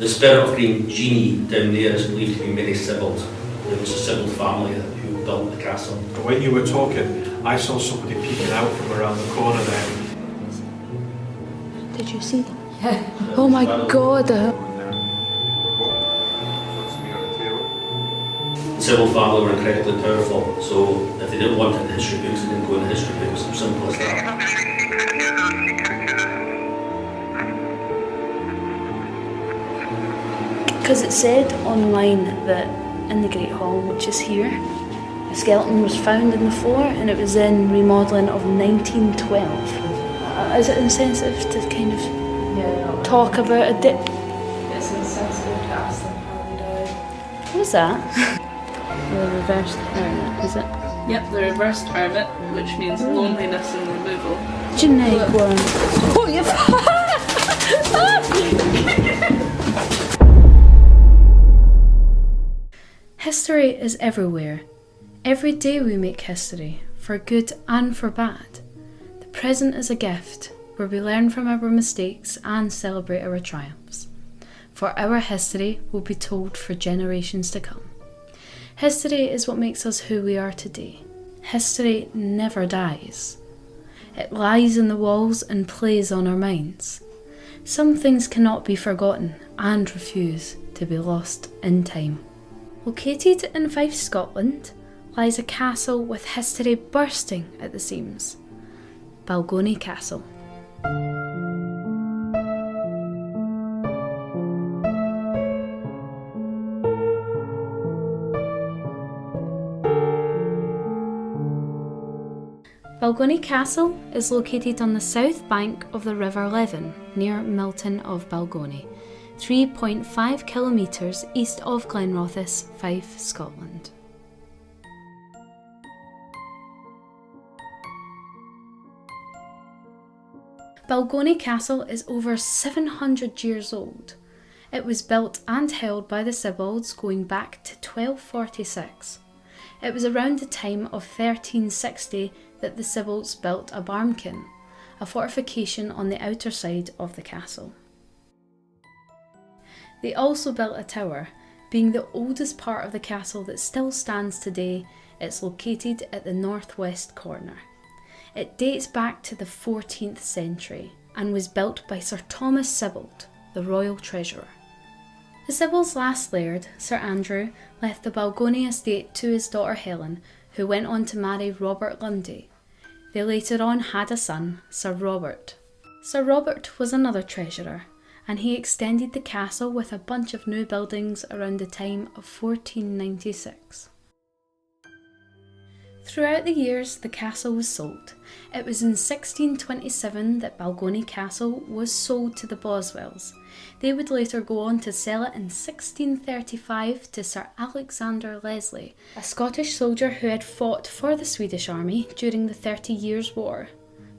The spirit of 𝕮𝖆𝖙𝖎𝖊 down there is believed to be Mary Sibbald. It was a Sibbald family who built the castle. When you were talking, I saw somebody peeking out from around the corner there. Did you see them? Yeah. Oh my God. The Sibbald family were incredibly powerful, so if they didn't want it in the history books, they didn't go in the history books. Simple as that. Because it said online that in the Great Hall, which is here, a skeleton was found in the floor and it was in remodelling of 1912. Is it insensitive to kind of talk about a dip? It's insensitive to ask them how they died. What is that? The reversed hermit, is it? Yep, the reversed hermit, which means loneliness and removal. 𝕮𝖆𝖏𝖏. Oh, you've History is everywhere. Every day we make history, for good and for bad. The present is a gift, where we learn from our mistakes and celebrate our triumphs. For our history will be told for generations to come. History is what makes us who we are today. History never dies. It lies in the walls and plays on our minds. Some things cannot be forgotten and refuse to be lost in time. Located in Fife, Scotland, lies a castle with history bursting at the seams. Balgonie Castle. Balgonie Castle is located on the south bank of the River Leven, near Milton of Balgonie, 3.5 kilometres east of Glenrothes, Fife, Scotland. Balgonie Castle is over 700 years old. It was built and held by the Sibbalds going back to 1246. It was around the time of 1360 that the Sibbalds built 𝕹𝖌𝖍𝖙, a fortification on the outer side of the castle. They also built a tower, being the oldest part of the castle that still stands today. It's located at the northwest corner. It dates back to the 14th century and was built by Sir Thomas Sibbald, the royal treasurer. The Sibbald's last laird, Sir Andrew, left the Balgonie estate to his daughter Helen, who went on to marry Robert Lundy. They later on had a son, Sir Robert. Sir Robert was another treasurer, and he extended the castle with a bunch of new buildings around the time of 1496. Throughout the years, the castle was sold. It was in 1627 that Balgonie Castle was sold to the Boswells. They would later go on to sell it in 1635 to Sir Alexander Leslie, a Scottish soldier who had fought for the Swedish army during the 30 Years' War.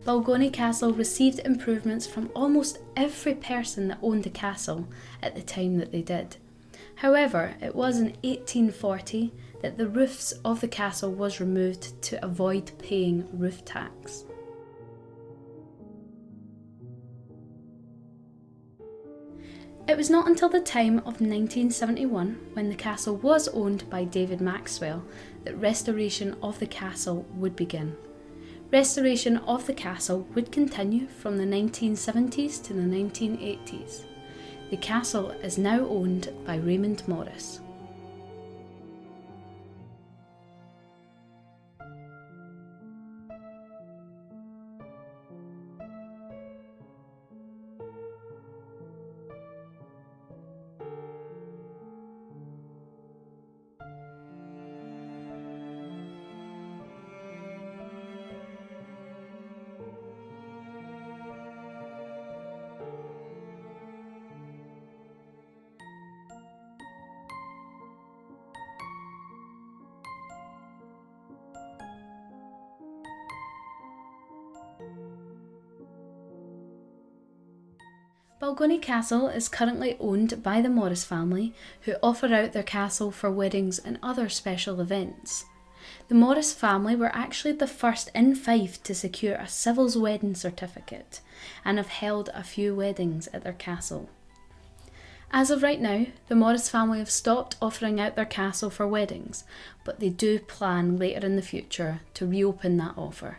Balgonie Castle received improvements from almost every person that owned the castle at the time that they did. However, it was in 1840 that the roofs of the castle was removed to avoid paying roof tax. It was not until the time of 1971, when the castle was owned by David Maxwell, that restoration of the castle would begin. Restoration of the castle would continue from the 1970s to the 1980s. The castle is now owned by Raymond Morris. Balgonie Castle is currently owned by the Morris family, who offer out their castle for weddings and other special events. The Morris family were actually the first in Fife to secure a civil's wedding certificate and have held a few weddings at their castle. As of right now, the Morris family have stopped offering out their castle for weddings, but they do plan later in the future to reopen that offer.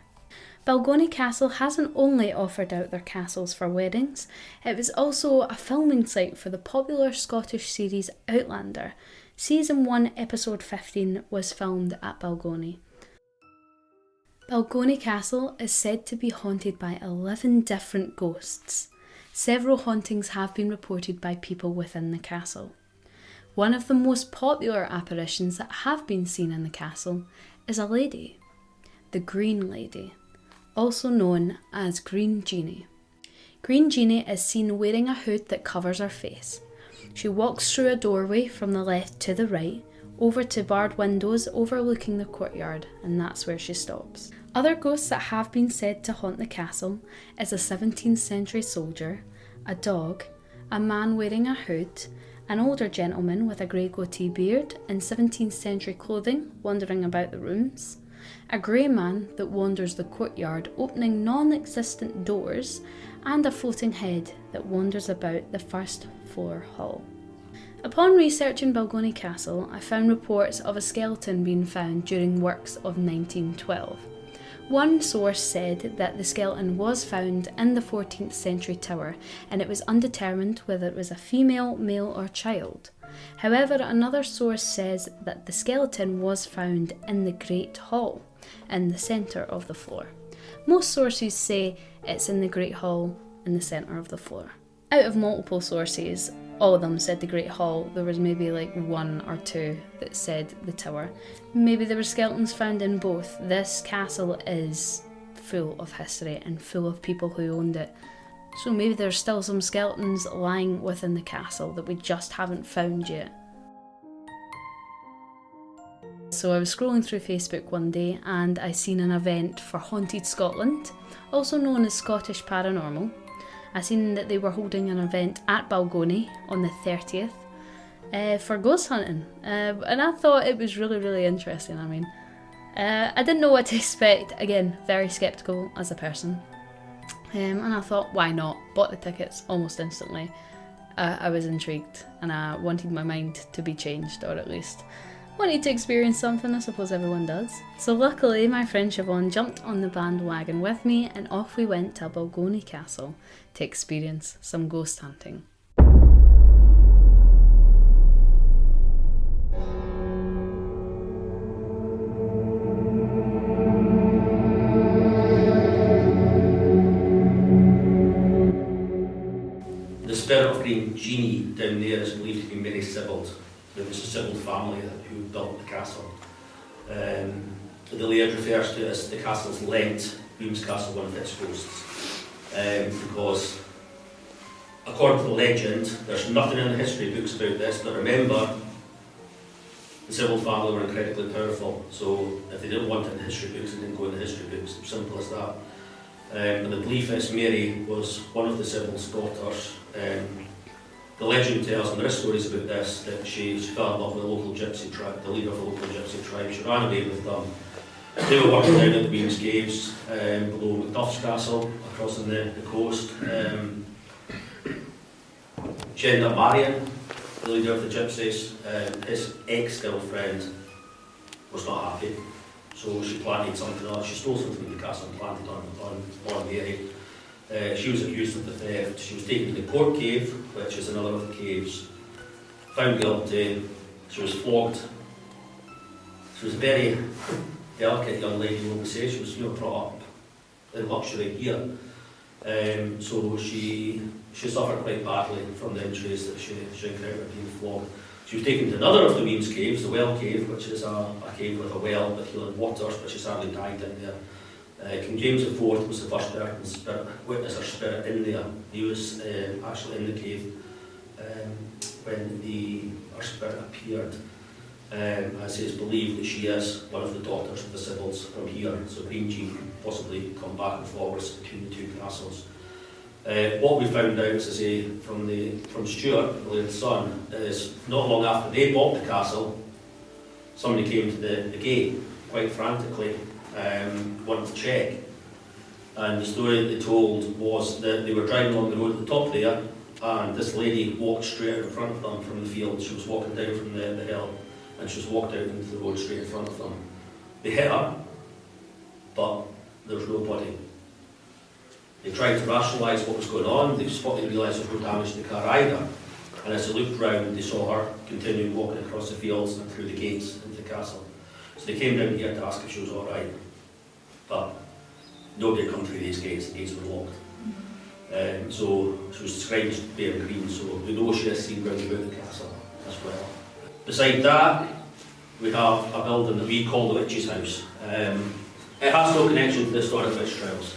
Balgonie Castle hasn't only offered out their castles for weddings, it was also a filming site for the popular Scottish series Outlander. Season 1, episode 15 was filmed at Balgonie. Balgonie Castle is said to be haunted by 11 different ghosts. Several hauntings have been reported by people within the castle. One of the most popular apparitions that have been seen in the castle is a lady, the Green Lady, also known as Green Genie. Green Genie is seen wearing a hood that covers her face. She walks through a doorway from the left to the right, over to barred windows overlooking the courtyard, and that's where she stops. Other ghosts that have been said to haunt the castle is a 17th century soldier, a dog, a man wearing a hood, an older gentleman with a grey goatee beard in 17th century clothing wandering about the rooms, a grey man that wanders the courtyard opening non-existent doors, and a floating head that wanders about the first floor hall. Upon researching Balgonie Castle, I found reports of a skeleton being found during works of 1912. One source said that the skeleton was found in the 14th century tower and it was undetermined whether it was a female, male or child. However, another source says that the skeleton was found in the Great Hall, in the centre of the floor. Most sources say it's in the Great Hall in the centre of the floor. Out of multiple sources, all of them said the Great Hall. There was maybe like one or two that said the tower. Maybe there were skeletons found in both. This castle is full of history and full of people who owned it. So maybe there's still some skeletons lying within the castle that we just haven't found yet. So I was scrolling through Facebook one day and I seen an event for Haunted Scotland, also known as Scottish Paranormal. I seen that they were holding an event at Balgonie on the 30th for ghost hunting, and I thought it was really interesting. I didn't know what to expect. Again, very sceptical as a person, and I thought, why not? Bought the tickets almost instantly. I was intrigued and I wanted my mind to be changed, or at least wanted to experience something. I suppose everyone does. So luckily my friend Siobhan jumped on the bandwagon with me and off we went to Balgonie Castle to experience some ghost hunting. The spirit of Green Genie down there is believed to be Mary Sybold. It was the Sybold family who built the castle. The laird refers to it as the castle's 𝕹𝖆𝖌𝖍𝖙, one of its ghosts. Because, according to the legend, there's nothing in the history books about this, but remember, the Sybold family were incredibly powerful, so if they didn't want it in the history books, they didn't go in the history books, simple as that. But the belief is Mary was one of the Sybold's daughters. The legend tells, and there are stories about this, that she fell in love with a local gypsy tribe, the leader of a local gypsy tribe. She ran away with them. They were working down at the 𝕆𝖆𝖏 Caves, below 𝕆𝖆𝖌𝖍𝖙 Castle, across on the coast. She ended up marrying the leader of the gypsies. His ex-girlfriend was not happy, so she planted something on. She stole something from the castle and planted on Mary. She was accused of the theft. She was taken to the court cave, which is another of the caves, found guilty. She was flogged. She was a very delicate young lady, you would say. She was brought up in luxury here. So she suffered quite badly from the injuries that she encountered being flogged. She was taken to another of the 𝕆𝖆𝖏 Caves, the Well Cave, which is a cave with a well with healing waters, but she sadly died in there. King James IV was the first person to witness her spirit in there. He was actually in the cave when her spirit appeared, as it is believed that she is one of the daughters of the Sybolds from here. So Green Genie possibly come back and forwards between the two castles. What we found out, as I say, from Stuart, the laird's son, is not long after they bought the castle, somebody came to the gate quite frantically, wanted to check. And the story that they told was that they were driving along the road at the top there, and this lady walked straight out in front of them from the field. She was walking down from the hill, and she was walked out into the road straight in front of them. They hit her, but there was nobody. They tried to rationalise what was going on. They realised there was no damage to the car either. And as they looked round, they saw her continuing walking across the fields and through the gates into the castle. So they came down here to ask if she was all right. But nobody had come through these gates. The gates were locked. So she was described as being green. So we know she is seen round about the castle as well. Beside that, we have a building that we call the Witch's House. It has no connection to the historic witch trials.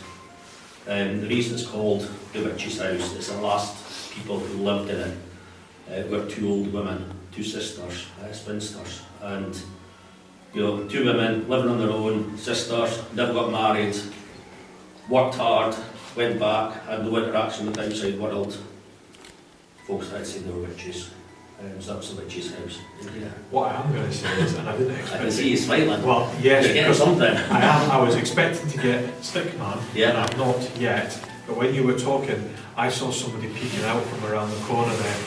The reason it's called the Witch's House is the last people who lived in it were two old women, two sisters, spinsters, and two women living on their own, sisters, never got married, worked hard, went back, had no interaction with the outside world. Folks had seen they were witches. So that's the Witch's House. What I am going to say is, and I didn't expect I can see you smiling. Well, yes, you're getting because something. I was expecting to get Stickman, Yeah. and I'm not yet. But when you were talking, I saw somebody peeking out from around the corner there.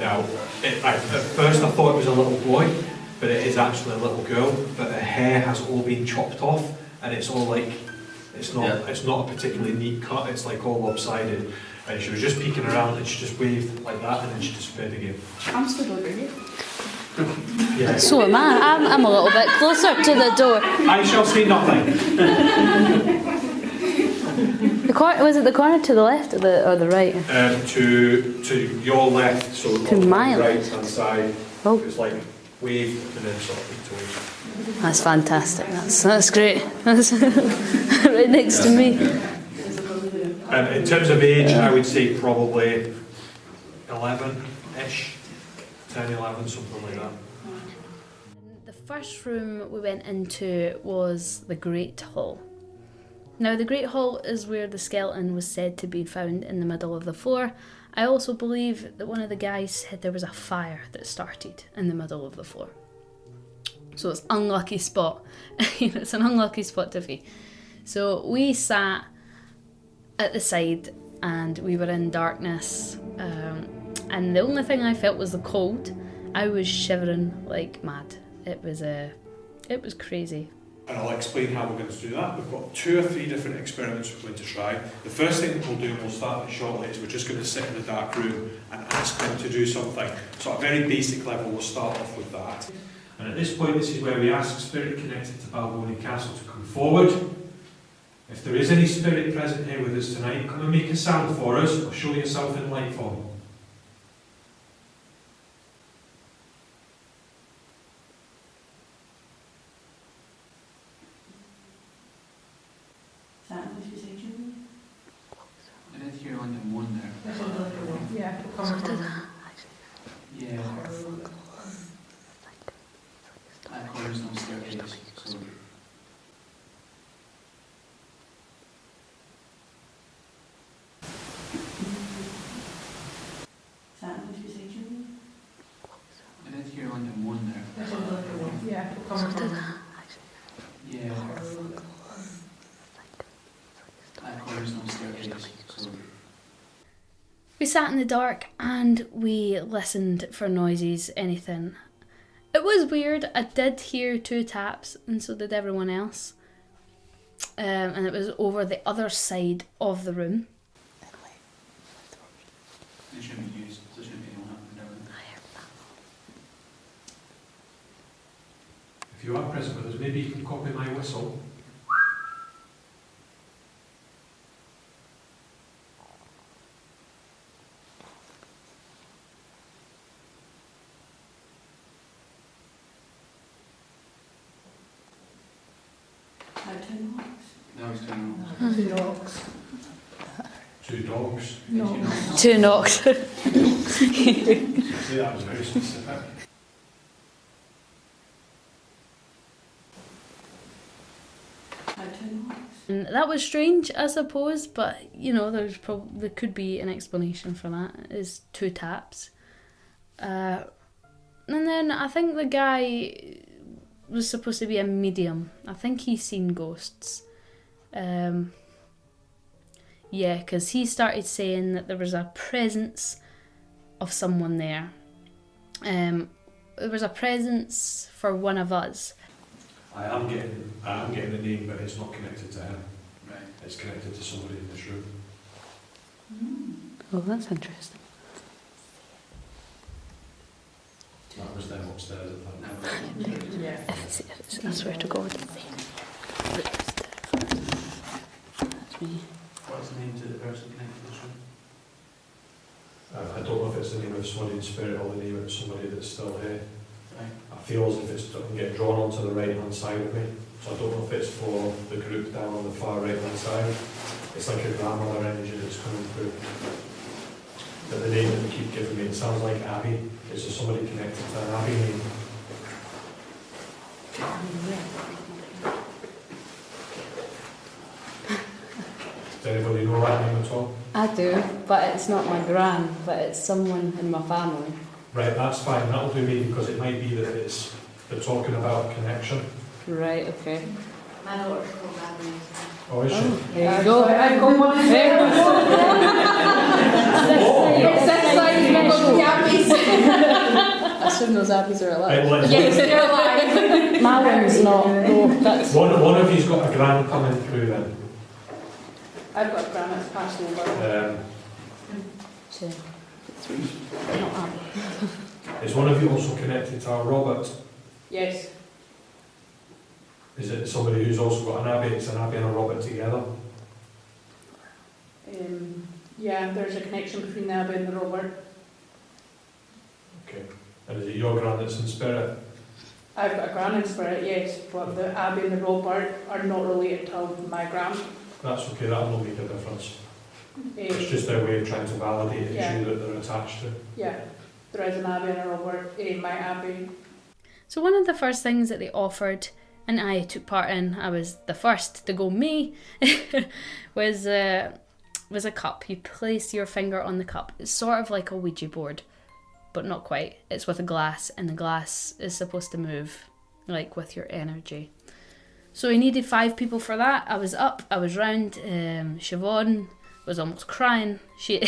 Now, at first I thought it was a little boy, but it is actually a little girl. But her hair has all been chopped off, and it's all like, it's not a particularly neat cut. It's like all lopsided. And she was just peeking around, and she just waved like that, and then she disappeared again. I'm stood over here. Yeah. So am I. I'm a little bit closer to the door. I shall see nothing. Was it the corner to the left or the right? To your left, so To on my the right left. hand side. Oh. It was like wave and then sort of towards. That's fantastic. That's great. That's right next to me. In terms of age, I would say probably 11-ish, 10, 11, something like that. The first room we went into was the Great Hall. Now, the Great Hall is where the skeleton was said to be found in the middle of the floor. I also believe that one of the guys said there was a fire that started in the middle of the floor. So it's an unlucky spot. It's an unlucky spot to be. So we sat at the side and we were in darkness. And the only thing I felt was the cold. I was shivering like mad. It was crazy. And I'll explain how we're going to do that. We've got 2 or 3 different experiments we're going to try. The first thing that we'll do, and we'll start it shortly, is we're just going to sit in a dark room and ask them to do something. So at a very basic level, we'll start off with that. And at this point, this is where we ask spirit connected to Balgonie Castle to come forward. If there is any spirit present here with us tonight, come and make a sound for us, or show yourself in light form. I did hear on the one there. Yeah. Yeah. I thought there's no staircase, so... I did hear on the one there. Yeah. Yeah. I thought there's no staircase, so... We sat in the dark and we listened for noises, anything. It was weird. I did hear 2 taps, and so did everyone else. And it was over the other side of the room. It shouldn't be used, there shouldn't be anyone up and down. If you are present with us, maybe you can copy my whistle. Now it's turning on. 2 dogs. 2 dogs. No. 2 knocks. See, that was very specific. And that was strange, I suppose, but there could be an explanation for that. Is 2 taps. And then I think the guy was supposed to be a medium. I think he's seen ghosts. Yeah, because he started saying that there was a presence of someone there. There was a presence for one of us. I am getting the name, but it's not connected to him. Right. It's connected to somebody in this room. Oh, that's interesting. That was them upstairs, I think. Yeah. I swear to God. That's me. What's the name to the person connected to this room? I don't know if it's the name of somebody in spirit or the name of somebody that's still here. Right. I feel as if it's getting drawn onto the right hand side of me. So I don't know if it's for the group down on the far right hand side. It's like a grandmother energy that's coming through. But the name that they keep giving me, it sounds like Abby. Is there somebody connected to an Abby name? Does anybody know that name at all? I do, but it's not my gran, but it's someone in my family. Right, that's fine. That'll do me because it might be that they're talking about connection. Right, okay. My daughter's called Abby. Oh, is she? There you go. I've got one There we go. It's this side of the Abbeys. I assume those abbeys are Right, alive. well, it's Yes, they're alive. My one's not. No, that's. one of you's got a grand coming through then. I've got granites passing over. Not Abby. Is one of you also connected to our Robert? Yes. Is it somebody who's also got an Abby? It's an Abby and a Robert together? Yeah, there's a connection between the Abby and the Robert. Okay. And is it your grand that's in spirit? I've got a gran in spirit, yes, but the Abby and the Robert are not related to my gran. That's okay, that'll not make a difference. It's Um, just their way of trying to validate Yeah. issue that they're attached to. yeah, there is an Abby and a Robert, my Abby. So one of the first things that they offered, and I took part in, I was the first to go me, was a cup. You place your finger on the cup. It's sort of like a Ouija board, but not quite. It's with a glass, and the glass is supposed to move, like with your energy. So we needed 5 people for that. I was up, I was round. Siobhan was almost crying. She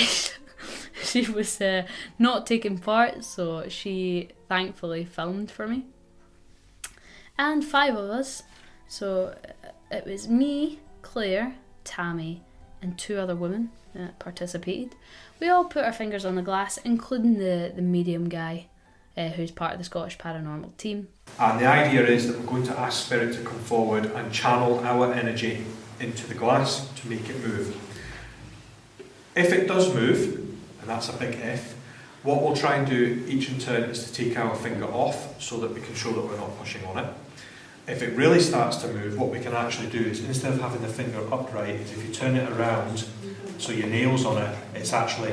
was not taking part, so she thankfully filmed for me. And 5 of us. So it was me, Claire, Tammy, and 2 other women that participated. We all put our fingers on the glass, including the medium guy, who's part of the Scottish Paranormal team. And the idea is that we're going to ask Spirit to come forward and channel our energy into the glass to make it move. If it does move, and that's a big if, what we'll try and do each in turn is to take our finger off so that we can show that we're not pushing on it. If it really starts to move, what we can actually do is, instead of having the finger upright, is if you turn it around so your nail's on it, it's actually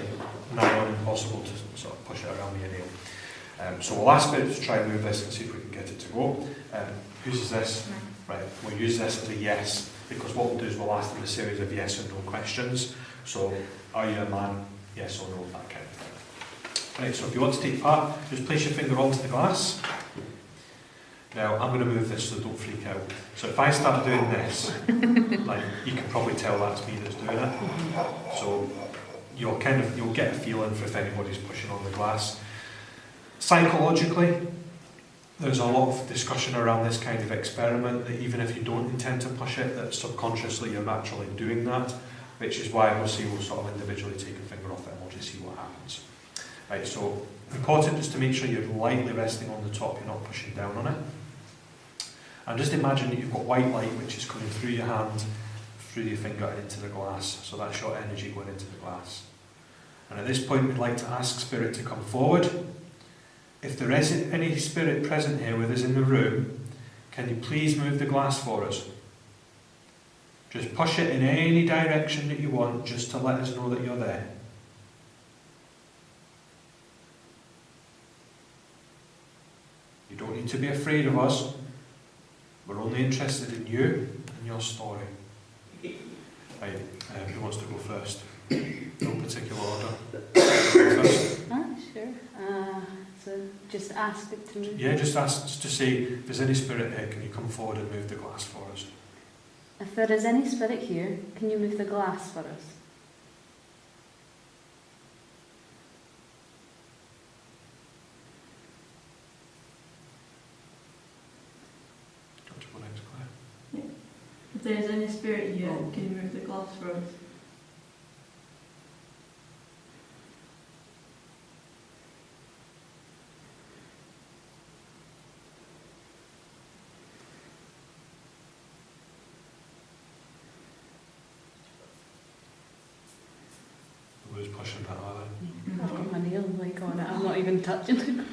nigh on impossible to sort of push it around with your nail. So we'll ask Spirit to try and move this and see if we can get it to go. Whose is this? Right, we'll use this as a yes, because what we'll do is we'll ask them a series of yes and no questions. So, are you a man? Yes or no, that kind of thing. Right, so if you want to take part, just place your finger onto the glass. Now, I'm going to move this so don't freak out. So if I start doing this, like you can probably tell that's me that's doing it. So you'll get a feeling for if anybody's pushing on the glass. Psychologically, there's a lot of discussion around this kind of experiment that even if you don't intend to push it, that subconsciously you're naturally doing that, which is why we'll sort of individually take a finger off it and we'll just see what happens. Right, so important is to make sure you're lightly resting on the top, you're not pushing down on it. And just imagine that you've got white light which is coming through your hand, through your finger and into the glass. So that's your energy going into the glass. And at this point we'd like to ask Spirit to come forward. If there isn't any Spirit present here with us in the room, can you please move the glass for us? Just push it in any direction that you want, just to let us know that you're there. You don't need to be afraid of us. We're only interested in you and your story. Right, who wants to go first? No particular order. First. Sure. So just ask it to move. Yeah, just ask to say, if there's any Spirit here, can you come forward and move the glass for us? If there is any spirit here, can you move the glass for us? there's any spirit here, can you move the glass for us? Who's pushing that on? I've got my nail like on it, I'm not even touching it.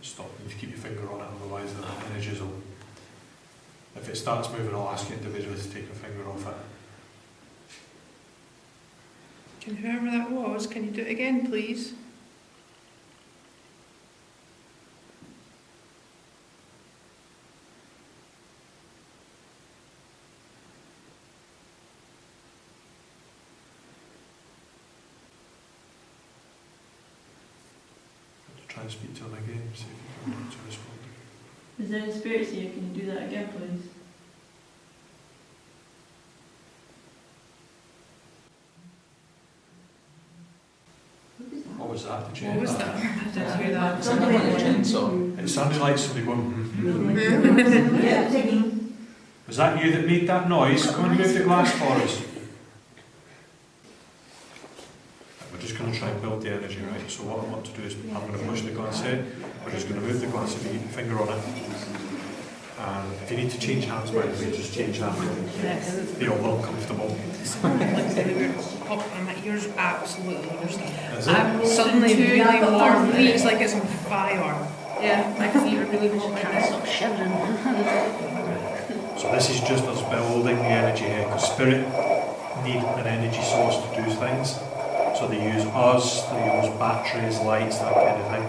Stop and just keep your finger on it, otherwise the energies will... If it starts moving, I'll ask you individually to take your finger off it. Can whoever that was, can you do it again, please? Try and speak to him again, see if you can get to respond. Is there any spirits here, can you do that again please? What was that? Did you What hear was that? that? I didn't hear that. It sounded like somebody going... Was that you that made that noise? Come and move the glass for us. We're just going to try and build the energy, right? So what I want to do is, I'm going to push the glass in, we're just going to move the glass if you keep your finger on it. And if you need to change hands, by the way, just change hands. Be all uncomfortable. My ears absolutely burst. Is it? I'm suddenly really warm. It's like it's on fire. Yeah, my feet are really warm. I can't stop shivering. So this is just us building the energy here, because spirit need an energy source to do things. So they use us, they use batteries, lights, that kind of thing.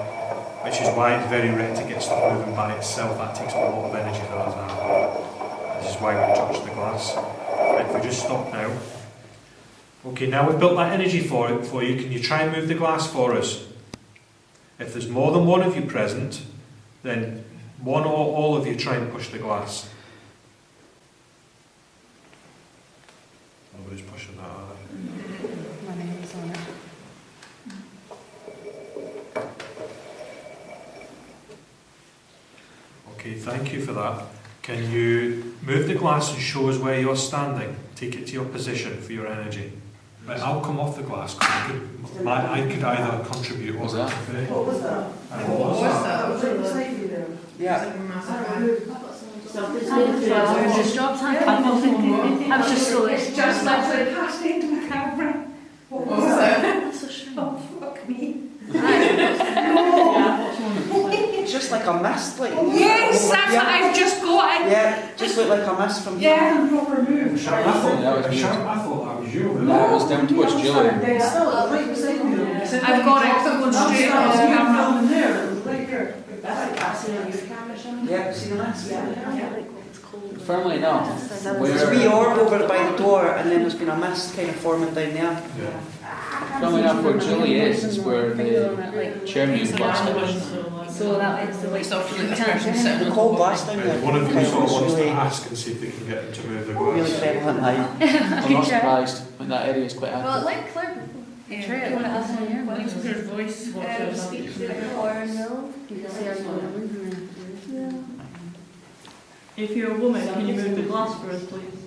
Which is why it's very rare to get stuff moving by itself. That takes a lot of energy for that to happen. This is why we touch the glass. Right, if we just stop now. Okay, now we've built that energy for you. Can you try and move the glass for us? If there's more than one of you present, then one or all of you try and push the glass. Nobody's pushing that, are they? My nail's on it. Okay, thank you for that. Can you move the glass and show us where you're standing? Take it to your position for your energy. Right, I'll come off the glass. I could either contribute or interfere. What was that? What was that? That was right beside you there. Yeah. Just dropped hand. I'm just so It's just like they passed into the camera. What was that? That's so strange. Oh, fuck me. It's just like a mist, like. Yes, that's what I've just got. Yeah, just looked like a mist from. Yeah, proper move. I thought that was you. No, it was down towards Julie. It's still right beside me. I've got it. Going straight on the camera. There, right here. That's like passing on your camera. Yeah, see the mist? Firmly enough. There's a wee orb over by the door, and then there's been a mist kind of forming down there. Yeah. Funnily enough, where Julie is where the chairman glass is. So that is the way Stuff really this person sitting The cold glass down there. One of you kind sort of was wants to really, ask and see if they can get them to move the really glass. prevalent now. I'm not surprised when that area is quite Well, active. like Claire before. Yeah. Try it when it's in here. What is her voice? Speak to the foreigner. You can say I'm If you're a woman, can you move the glass for us, please?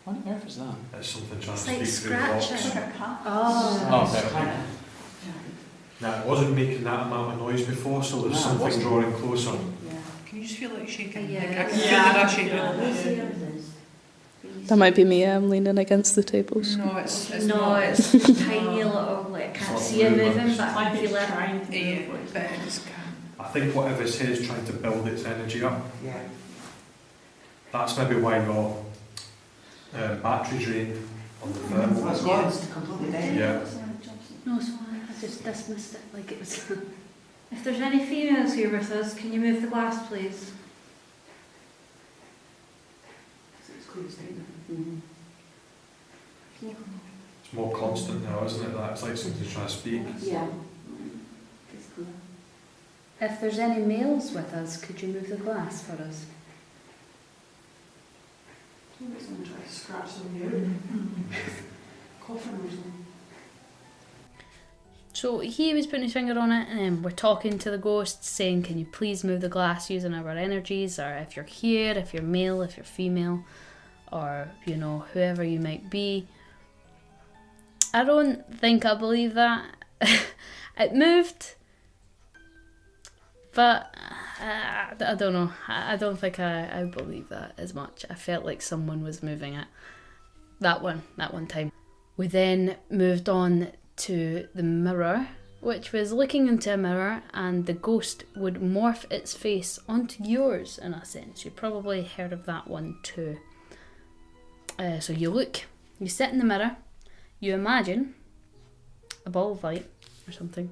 What on earth is that? It's something trying It's to like speak through the rocks. scratching. Oh. Oh, okay. Now, it wasn't making that amount of noise before, so there's No, it something wasn't. drawing closer. Can you just feel like shaking? Yeah. Like, I can feel the gut shaking. That might be me, I'm leaning against the tables. No, it's No, not. it's tiny little, like, I can't see it moving, but I can feel it. Trying to Yeah, move but I just can't. I think whatever's here is trying to build its energy up. Yeah. That's maybe why your battery drain on the thermal. That's why it's completely dead. Yeah. No, so I just dismissed it like it was. If there's any females here with us, can you move the glass, please? It's more constant now, isn't it? That's like something trying to speak. Yeah. If there's any males with us, could you move the glass for us? Somebody's going to try to scratch somebody out. Coughing or something. So he was putting his finger on it, and then we're talking to the ghosts, saying, can you please move the glass using our energies, or if you're here, if you're male, if you're female, or, you know, whoever you might be. I don't think I believe that. It moved, but I don't know. I don't think I believe that as much. I felt like someone was moving it that one time. We then moved on to the mirror, which was looking into a mirror, and the ghost would morph its face onto yours in a sense. You probably heard of that one too. So you sit in the mirror, you imagine a ball of light or something.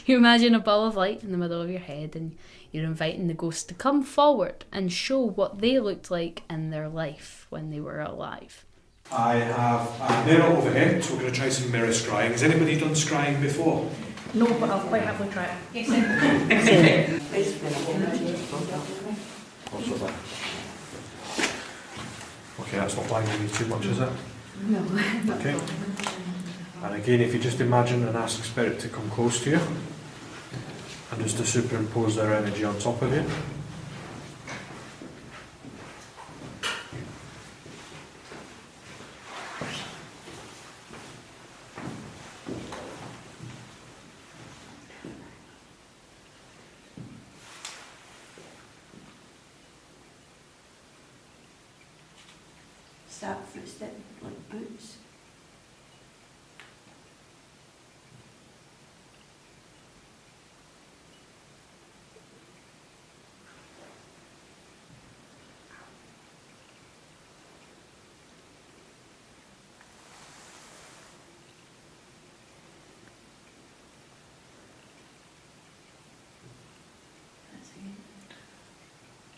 You imagine a ball of light in the middle of your head, and you're inviting the ghost to come forward and show what they looked like in their life when they were alive. I have a mirror over here, so we're going to try some mirror scrying. Has anybody done scrying before? No, but I'll quite happily try it. Yes, Okay, that's not blinding me too much, is it? No. Okay. And again, if you just imagine and ask Spirit to come close to you, and just to superimpose their energy on top of you. Is that footstep like boots?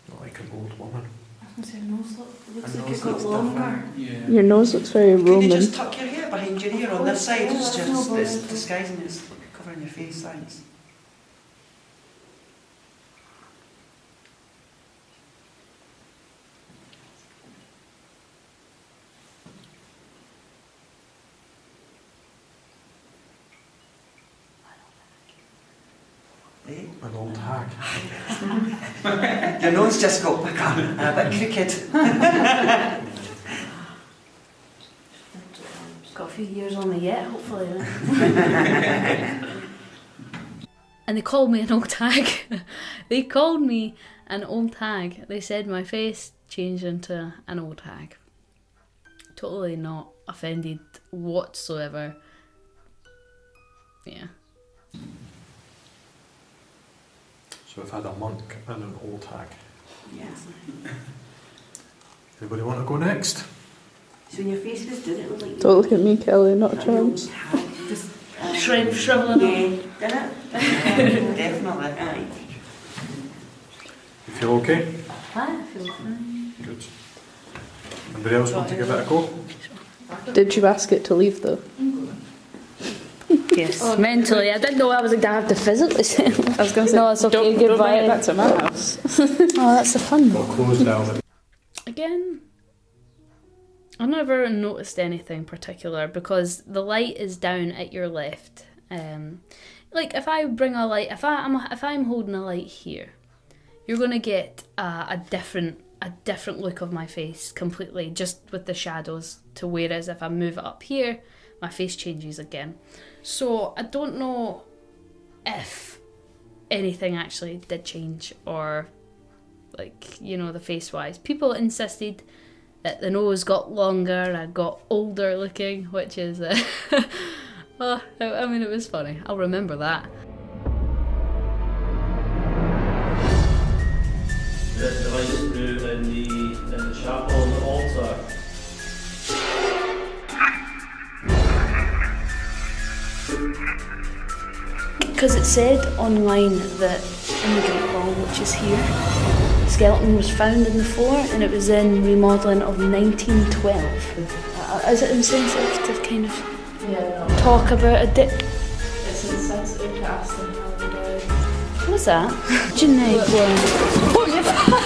Not like an old woman. Looks like it got longer. Yeah. Your nose looks very Can you Roman. just tuck your hair behind your ear on this side? It's just, it's disguising, it's covering your face, thanks. Eh? An old hag. Your nose just got bigger and a bit crooked. Got a few years on me yet, hopefully. And they called me an old hag. They called me an old hag. They said my face changed into an old hag. Totally not offended whatsoever. Yeah. So we've had a monk and an old hag. Yes. Anybody want to go next? So when your face was doing it, looked like Don't look at me, Kelly, not a chance. just Shriveling yeah, up. did it? Definitely. Aye. You feel okay? I feel fine. Good. Anybody else want to give it a go? Did you ask it to leave though? Yes, mentally. I didn't know I was going to have to physically say it. I was going to say, no, it's okay, don't goodbye. bring it back to my house. Oh, that's the fun. We'll close down. Again, I've never noticed anything particular because the light is down at your left. Like if I bring a light, if I'm holding a light here, you're gonna get a different look of my face completely, just with the shadows. To whereas if I move it up here, my face changes again. So I don't know if anything actually did change, or like, you know, the face wise. People insisted that the nose got longer, I got older looking, which is well, I mean, it was funny. I'll remember that. The light through in the chapel on the altar. Because it said online that in the Great Hall, which is here, the skeleton was found in the floor, and it was in remodelling of 1912. Is it insensitive to kind of talk about a It's insensitive to ask them how they died. What's that? 𝕮𝖅𝖌𝖍𝖙.